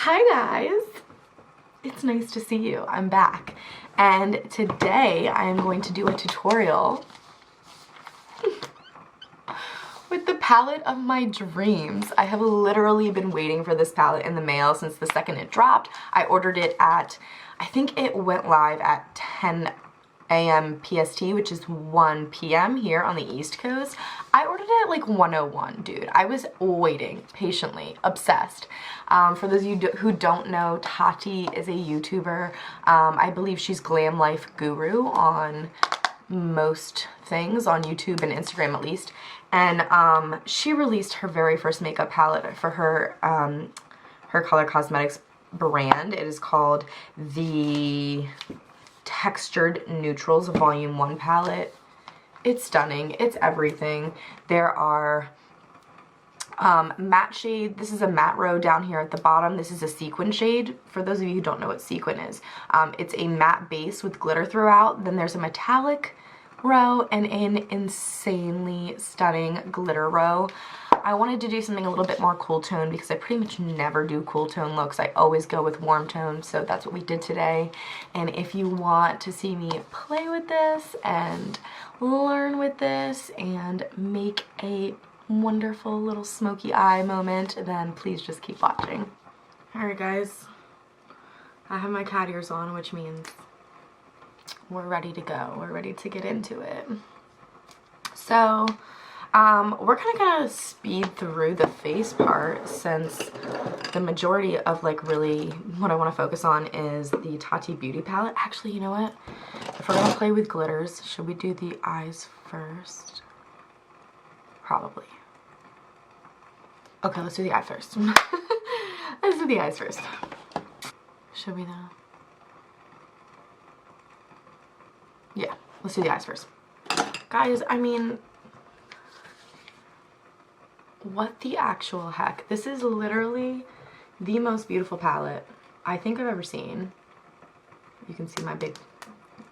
Hi guys, it's nice to see you. I'm back, and today I am going to do a tutorial with the palette of my dreams. I have literally been waiting for this palette in the mail since the second it dropped. I ordered it at, I think it went live at 10 a.m. PST, which is 1 p.m. here on the East Coast. I ordered it at like 1:01, dude. I was waiting patiently, obsessed. For those of you who don't know, Tati is a YouTuber. I believe she's glam life guru on most things, on YouTube and Instagram at least. And she released her very first makeup palette for her her Color Cosmetics brand. It is called the Textured Neutrals Volume 1 palette. It's stunning. It's everything. There are matte shade. This is a matte row down here at the bottom. This is a sequin shade. For those of you who don't know what sequin is, it's a matte base with glitter throughout. Then there's a metallic row and an insanely stunning glitter row. I wanted to do something a little bit more cool tone because I pretty much never do cool tone looks. I always go with warm tone, so that's what we did today. And if you want to see me play with this and learn with this and make a wonderful little smoky eye moment, then please just keep watching. Alright guys, I have my cat ears on, which means we're ready to go. We're ready to get into it. So we're kind of gonna speed through the face part since the majority of like really what I want to focus on is the Tati Beauty palette. Actually, you know what? If we're gonna play with glitters, should we do the eyes first? Probably. Okay, let's do the eye first. Let's do the eyes first. Should we though? Yeah, let's do the eyes first. Guys, I mean, what the actual heck? This is literally the most beautiful palette I think I've ever seen. You can see my big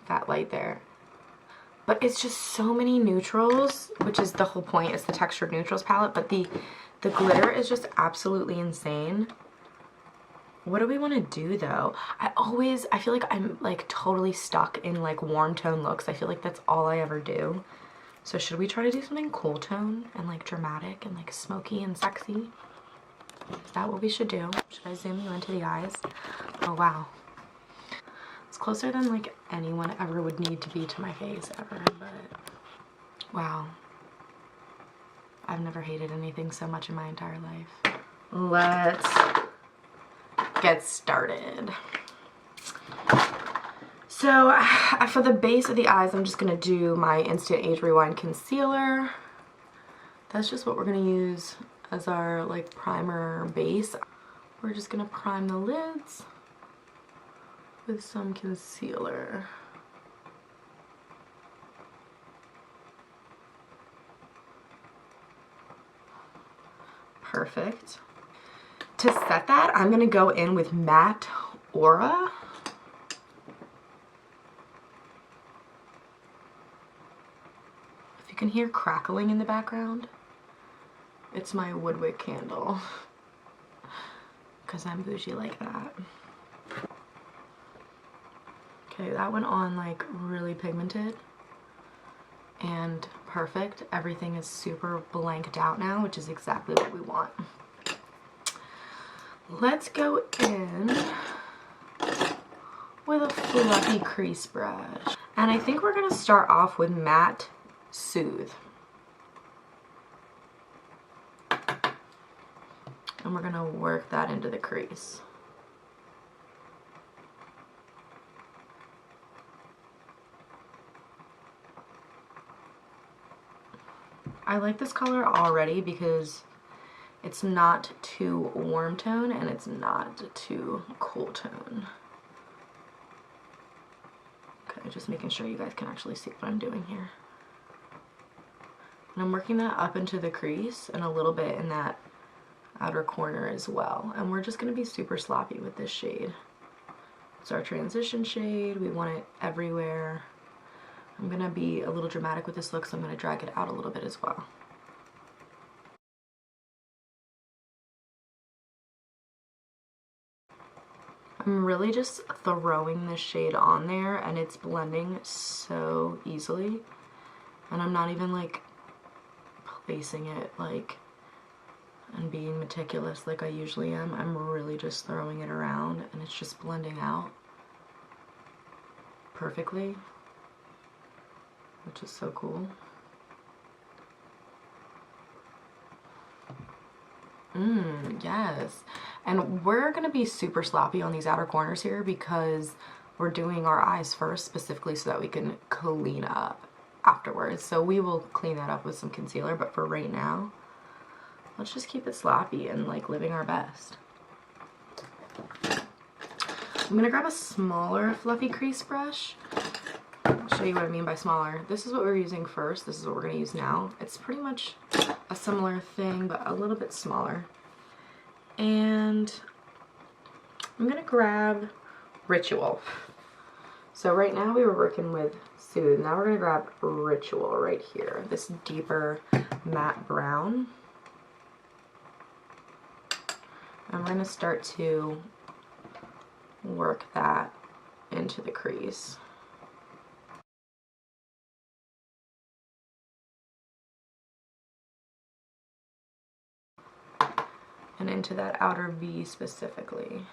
fat light there. But it's just so many neutrals, which is the whole point, is the Textured Neutrals palette, but the glitter is just absolutely insane. What do we want to do though? I feel like I'm like totally stuck in like warm tone looks. I feel like that's all I ever do. So should we try to do something cool tone and like dramatic and like smoky and sexy? Is that what we should do? Should I zoom you into the eyes? Oh wow. It's closer than like anyone ever would need to be to my face ever, but wow. I've never hated anything so much in my entire life. Let's get started. So for the base of the eyes, I'm just gonna do my Instant Age Rewind concealer. That's just what we're gonna use as our like primer base. We're just gonna prime the lids with some concealer. Perfect. To set that, I'm gonna go in with Matte Aura. If you can hear crackling in the background, it's my woodwick candle, because I'm bougie like that. Okay, that went on like really pigmented and perfect. Everything is super blanked out now, which is exactly what we want. Let's go in with a fluffy crease brush. And I think we're gonna start off with Matte Soothe. And we're gonna work that into the crease. I like this color already because it's not too warm tone and it's not too cool tone. Okay, just making sure you guys can actually see what I'm doing here. And I'm working that up into the crease and a little bit in that outer corner as well. And we're just gonna be super sloppy with this shade. It's our transition shade. We want it everywhere. I'm gonna be a little dramatic with this look, so I'm gonna drag it out a little bit as well. I'm really just throwing this shade on there and it's blending so easily. And I'm not even like placing it like and being meticulous like I usually am. I'm really just throwing it around and it's just blending out perfectly, which is so cool. Yes. And we're gonna be super sloppy on these outer corners here because we're doing our eyes first, specifically so that we can clean up afterwards. So we will clean that up with some concealer, but for right now, let's just keep it sloppy and like living our best. I'm gonna grab a smaller fluffy crease brush. I'll show you what I mean by smaller. This is what we're using first. This is what we're gonna use now. It's pretty much a similar thing, but a little bit smaller. And I'm gonna grab Ritual. So right now we were working with Soothe. Now we're gonna grab Ritual right here. This deeper matte brown. I'm gonna start to work that into the crease. And into that outer V specifically.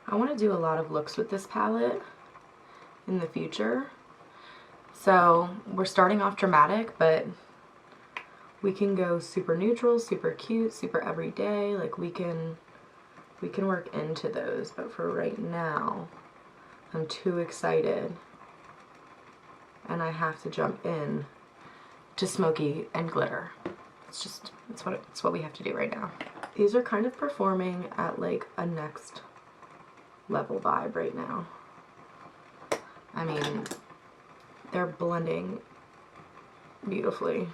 I want to do a lot of looks with this palette in the future. So we're starting off dramatic, but we can go super neutral, super cute, super everyday. Like we can work into those, but for right now, I'm too excited and I have to jump in to smoky and glitter. It's what we have to do right now. These are kind of performing at like a next level vibe right now. I mean, they're blending beautifully.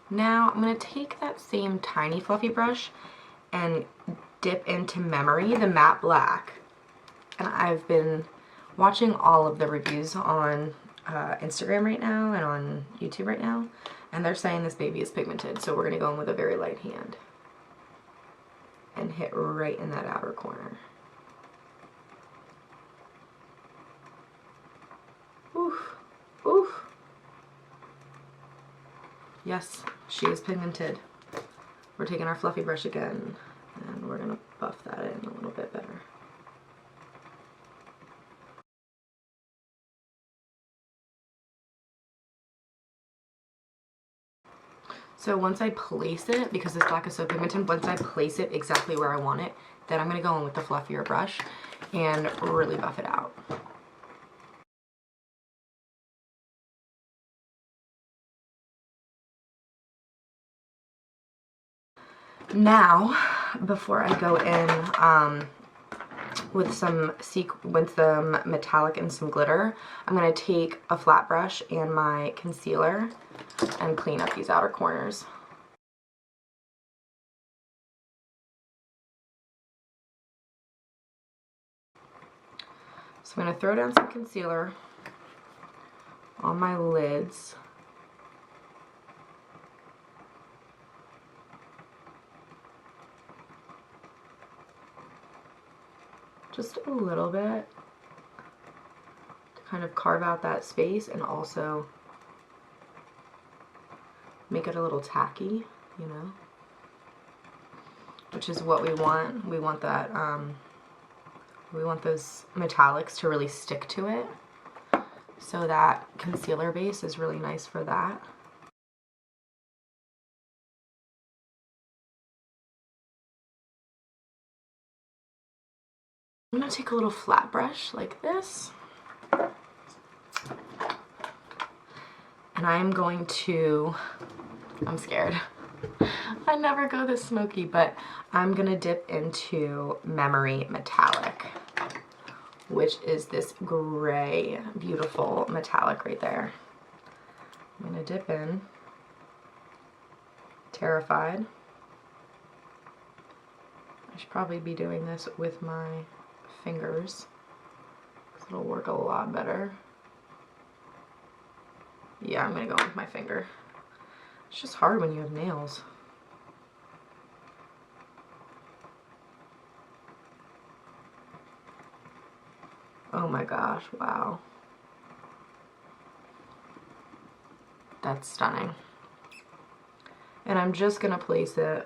Now I'm going to take that same tiny fluffy brush and dip into Memory, the matte black. And I've been watching all of the reviews on Instagram right now and on YouTube right now, and they're saying this baby is pigmented, so we're going to go in with a very light hand and hit right in that outer corner. Oof, oof. Yes, she is pigmented. We're taking our fluffy brush again, and we're gonna buff that in a little bit better. So once I place it, because this black is so pigmented, once I place it exactly where I want it, then I'm gonna go in with the fluffier brush and really buff it out. Now, before I go in with some metallic and some glitter, I'm going to take a flat brush and my concealer and clean up these outer corners. So I'm going to throw down some concealer on my lids. Just a little bit to kind of carve out that space and also make it a little tacky, you know, which is what we want. We want that, we want those metallics to really stick to it. So that concealer base is really nice for that. I'm going to take a little flat brush like this, and I'm going to, I'm scared, I never go this smoky, but I'm going to dip into Memory Metallic, which is this gray, beautiful metallic right there. I'm going to dip in, Terrified. I should probably be doing this with my fingers. It'll work a lot better. Yeah, I'm gonna go with my finger. It's just hard when you have nails. Oh my gosh, wow. That's stunning. And I'm just gonna place it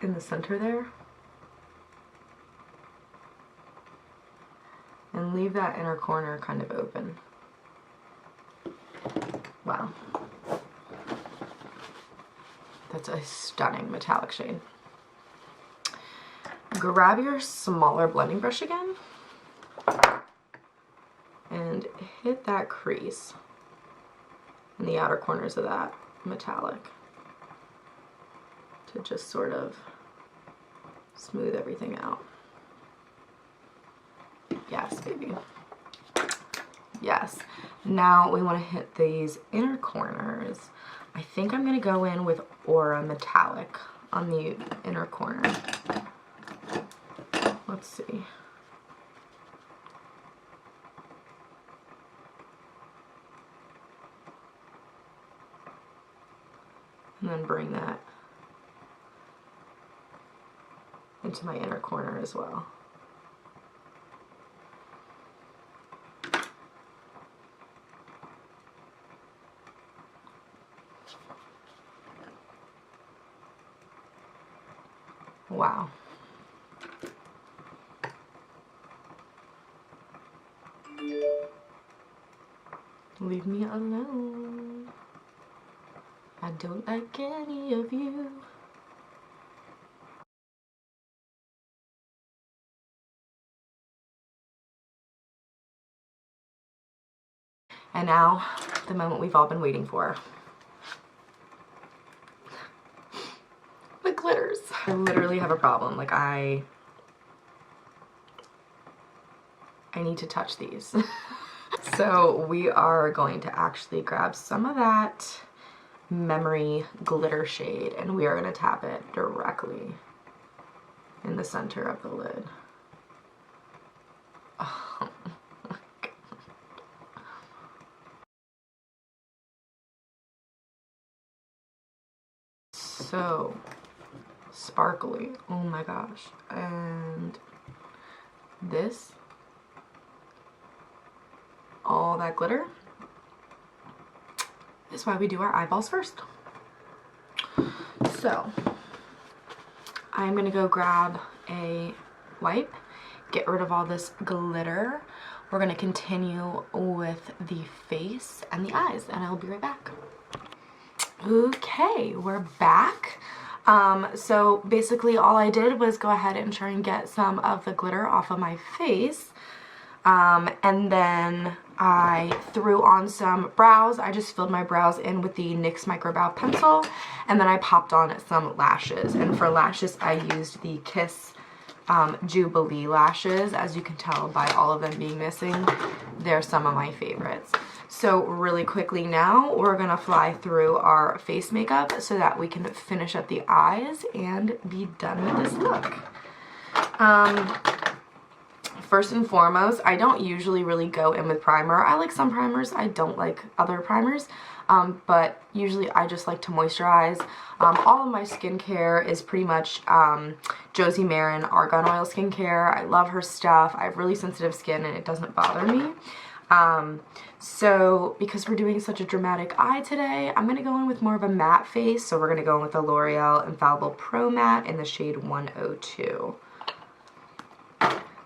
in the center there. And leave that inner corner kind of open. Wow. That's a stunning metallic shade. Grab your smaller blending brush again and hit that crease in the outer corners of that metallic to just sort of smooth everything out. Yes, baby. Yes. Now we want to hit these inner corners. I think I'm going to go in with Aura Metallic on the inner corner. Let's see. And then bring that into my inner corner as well. Wow. Leave me alone. I don't like any of you. And now, the moment we've all been waiting for. The glitters. I literally have a problem. Like, I need to touch these. So we are going to actually grab some of that Memory glitter shade and we are going to tap it directly in the center of the lid. Oh. So sparkly, oh my gosh. And this, all that glitter, is why we do our eyeballs first. So I'm gonna go grab a wipe, get rid of all this glitter. We're gonna continue with the face and the eyes, and I'll be right back. Okay, we're back. So basically all I did was go ahead and try and get some of the glitter off of my face. And then I threw on some brows. I just filled my brows in with the NYX Micro Brow Pencil, and then I popped on some lashes. And for lashes, I used the Kiss Jubilee lashes. As you can tell by all of them being missing, they're some of my favorites. So really quickly now, we're gonna fly through our face makeup so that we can finish up the eyes and be done with this look. First and foremost, I don't usually really go in with primer. I like some primers, I don't like other primers, but usually I just like to moisturize. All of my skincare is pretty much Josie Maran Argan Oil skincare. I love her stuff. I have really sensitive skin and it doesn't bother me. So because we're doing such a dramatic eye today, I'm going to go in with more of a matte face. So we're going to go in with the L'Oreal Infallible Pro Matte in the shade 102.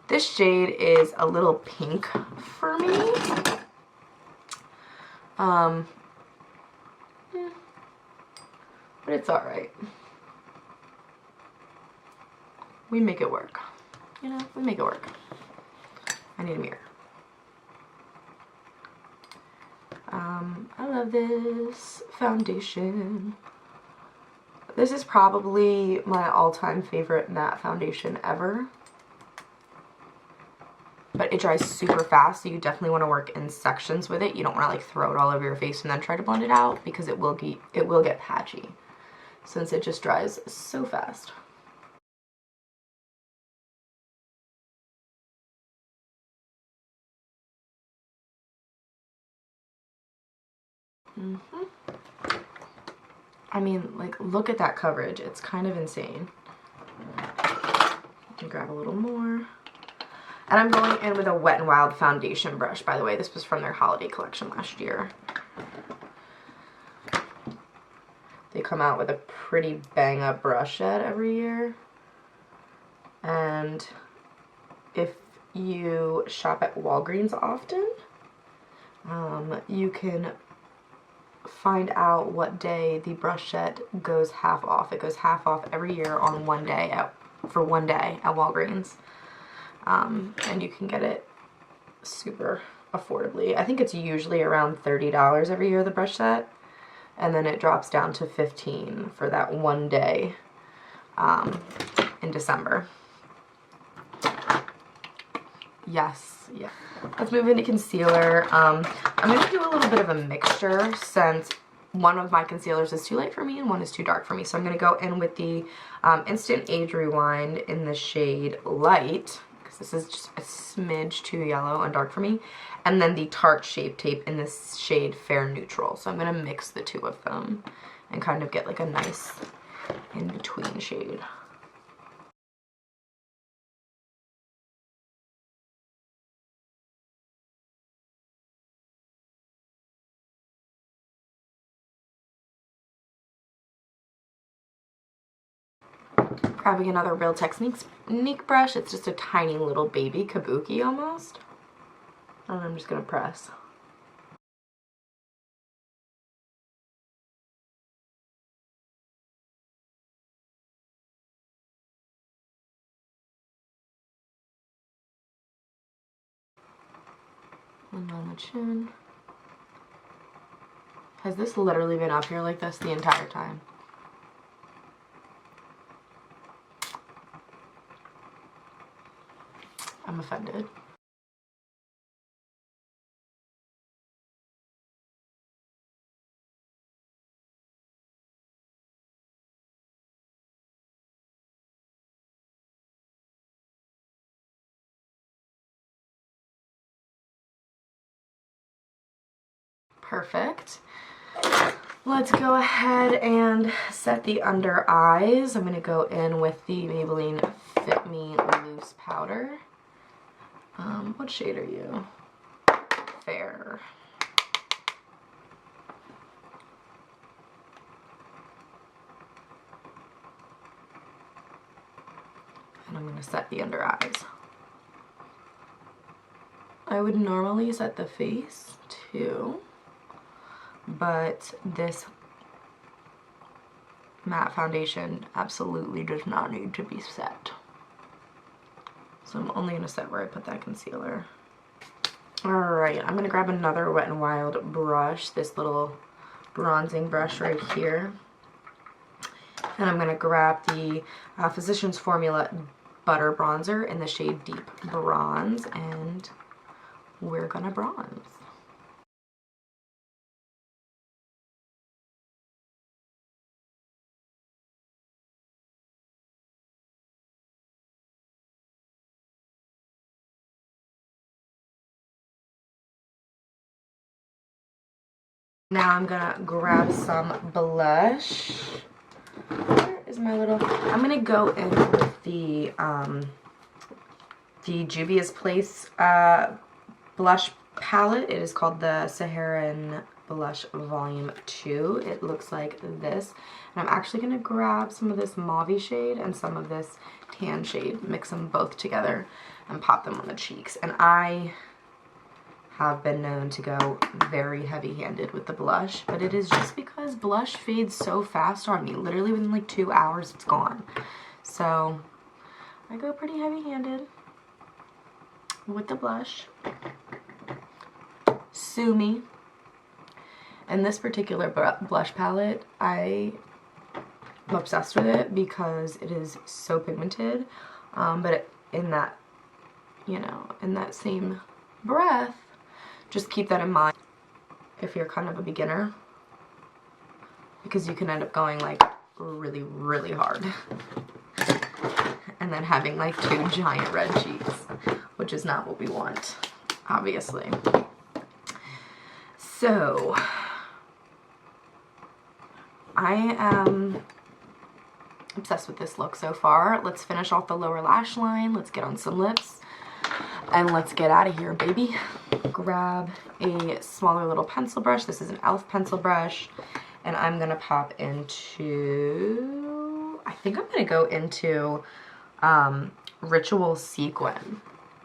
This shade is a little pink for me. But it's alright. We make it work. You know, we make it work. I need a mirror. I love this foundation. This is probably my all-time favorite matte foundation ever. But it dries super fast, so you definitely want to work in sections with it. You don't want to like throw it all over your face and then try to blend it out, because it will get patchy since it just dries so fast. I mean, like, look at that coverage. It's kind of insane. You can grab a little more. And I'm going in with a Wet n Wild foundation brush, by the way. This was from their holiday collection last year. They come out with a pretty bang-up brush set every year. And if you shop at Walgreens often, you can find out what day the brush set goes half off. It goes half off every year on one day for one day at Walgreens. And you can get it super affordably. I think it's usually around $30 every year, the brush set. And then it drops down to $15 for that one day in December. Yes, yeah. Let's move into concealer. I'm going to do a little bit of a mixture since one of my concealers is too light for me and one is too dark for me. So I'm going to go in with the Instant Age Rewind in the shade Light, because this is just a smidge too yellow and dark for me. And then the Tarte Shape Tape in this shade Fair Neutral. So I'm going to mix the two of them and kind of get like a nice in-between shade. Grabbing another Real Technique brush. It's just a tiny little baby kabuki almost. And I'm just going to press. And on the chin. Has this literally been up here like this the entire time? I'm offended. Perfect. Let's go ahead and set the under eyes. I'm going to go in with the Maybelline Fit Me Loose Powder. What shade are you? Fair. And I'm going to set the under eyes. I would normally set the face too, but this matte foundation absolutely does not need to be set. So I'm only going to set where I put that concealer. Alright, I'm going to grab another Wet n Wild brush, this little bronzing brush right here. And I'm going to grab the Physicians Formula Butter Bronzer in the shade Deep Bronze, and we're going to bronze. Now I'm gonna grab some blush. Where is my little... I'm gonna go in with the Juvia's Place blush palette. It is called the Saharan Blush Volume 2. It looks like this. And I'm actually gonna grab some of this mauve shade and some of this tan shade, mix them both together and pop them on the cheeks. And I have been known to go very heavy-handed with the blush, but it is just because blush fades so fast on me. Literally within like 2 hours it's gone. So I go pretty heavy-handed with the blush. Sue me. And this particular blush palette, I'm obsessed with it because it is so pigmented, but in that, you know, in that same breath, just keep that in mind if you're kind of a beginner, because you can end up going like really, really hard and then having like 2 giant red cheeks, which is not what we want, obviously. So I am obsessed with this look so far. Let's finish off the lower lash line. Let's get on some lips. And let's get out of here, baby. Grab a smaller little pencil brush. This is an e.l.f. pencil brush. And I'm going to pop into, I think I'm going to go into Ritual Sequin.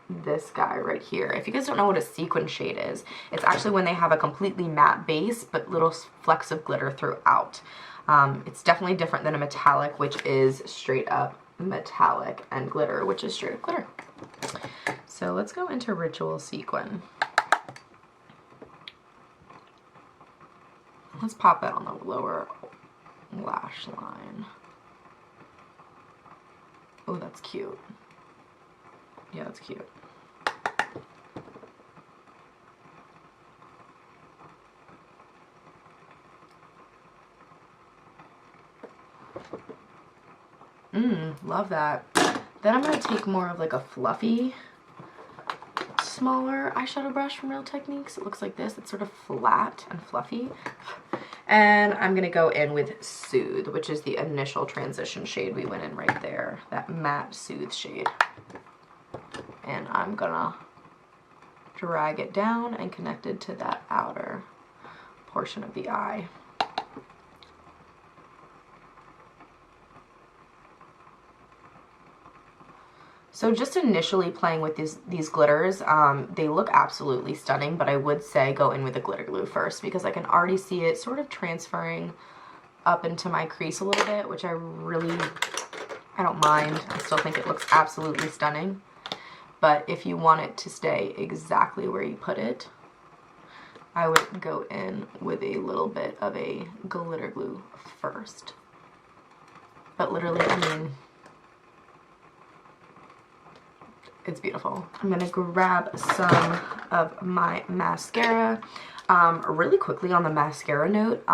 This guy right here. If you guys don't know what a sequin shade is, it's actually when they have a completely matte base, but little flecks of glitter throughout. It's definitely different than a metallic, which is straight up metallic, and glitter, which is straight up glitter. So let's go into Ritual Sequin. Let's pop that on the lower lash line. Oh, that's cute. Yeah, that's cute. Love that. Then I'm going to take more of like a fluffy, smaller eyeshadow brush from Real Techniques. It looks like this. It's sort of flat and fluffy. And I'm going to go in with Soothe, which is the initial transition shade we went in right there. That matte Soothe shade. And I'm going to drag it down and connect it to that outer portion of the eye. So just initially playing with these glitters, they look absolutely stunning, but I would say go in with the glitter glue first because I can already see it sort of transferring up into my crease a little bit, which I don't mind. I still think it looks absolutely stunning. But if you want it to stay exactly where you put it, I would go in with a little bit of a glitter glue first. But literally, I mean, it's beautiful. I'm going to grab some of my mascara. Really quickly on the mascara note,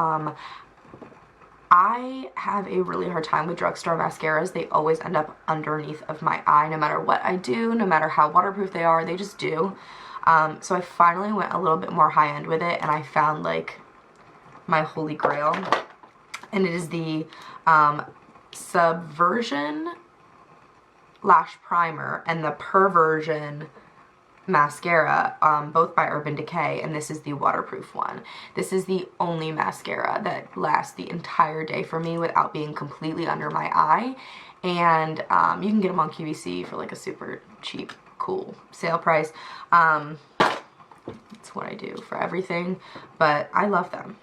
I have a really hard time with drugstore mascaras. They always end up underneath of my eye no matter what I do, no matter how waterproof they are, they just do. So I finally went a little bit more high-end with it, and I found like my holy grail. And it is the Subversion Lash Primer and the Perversion mascara, both by Urban Decay, and this is the waterproof one. This is the only mascara that lasts the entire day for me without being completely under my eye, and you can get them on QVC for like a super cheap, cool sale price. That's what I do for everything, but I love them.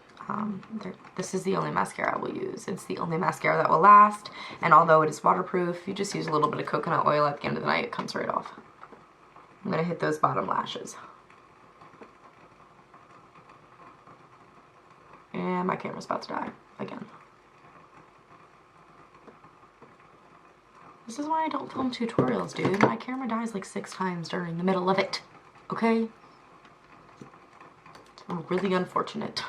This is the only mascara I will use. It's the only mascara that will last, and although it is waterproof, you just use a little bit of coconut oil at the end of the night, it comes right off. I'm going to hit those bottom lashes. And my camera's about to die again. This is why I don't film tutorials, dude. My camera dies like 6 times during the middle of it. Okay? It's really unfortunate.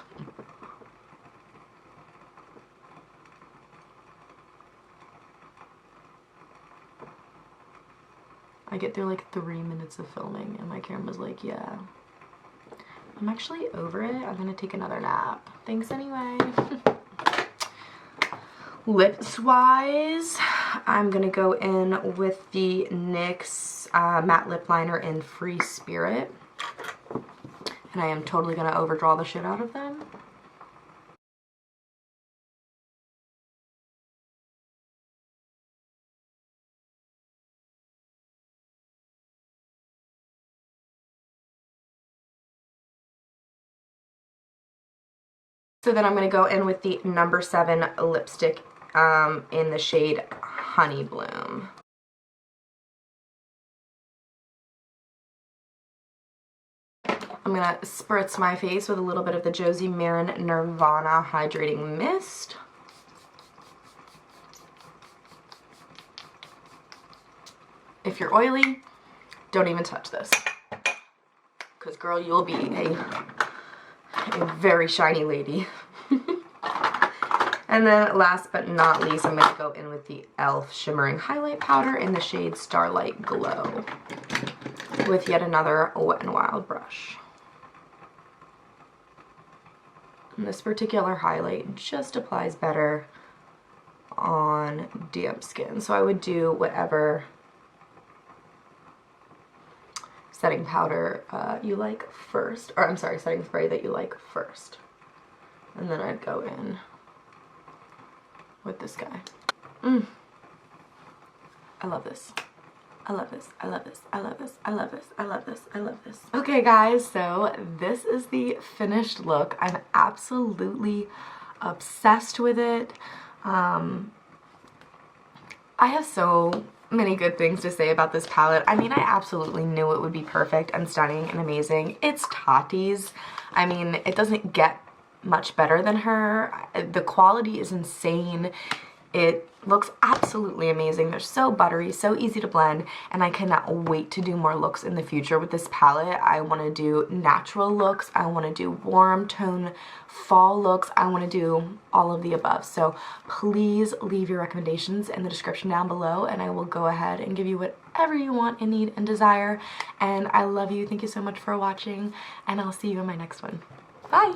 I get through like 3 minutes of filming and my camera's like, yeah, I'm actually over it. I'm gonna take another nap. Thanks anyway. Lips wise, I'm gonna go in with the NYX matte lip liner in Free Spirit. And I am totally gonna overdraw the shit out of them. So then I'm going to go in with the number 7 lipstick in the shade Honey Bloom. I'm going to spritz my face with a little bit of the Josie Maran Nirvana Hydrating Mist. If you're oily, don't even touch this. Because girl, you'll be a very shiny lady. And then last but not least, I'm going to go in with the e.l.f. Shimmering Highlight Powder in the shade Starlight Glow with yet another Wet n Wild brush. And this particular highlight just applies better on damp skin. So I would do whatever setting powder you like first, or I'm sorry, setting spray that you like first. And then I'd go in with this guy. I love this. I love this. I love this. I love this. I love this. I love this. I love this. Okay guys, so this is the finished look. I'm absolutely obsessed with it. I have so many good things to say about this palette. I mean, I absolutely knew it would be perfect and stunning and amazing. It's Tati's. I mean, it doesn't get much better than her. The quality is insane. It looks absolutely amazing. They're so buttery, so easy to blend, and I cannot wait to do more looks in the future with this palette. I want to do natural looks, I want to do warm tone fall looks, I want to do all of the above. So please leave your recommendations in the description down below, and I will go ahead and give you whatever you want and need and desire. And I love you. Thank you so much for watching, and I'll see you in my next one. Bye!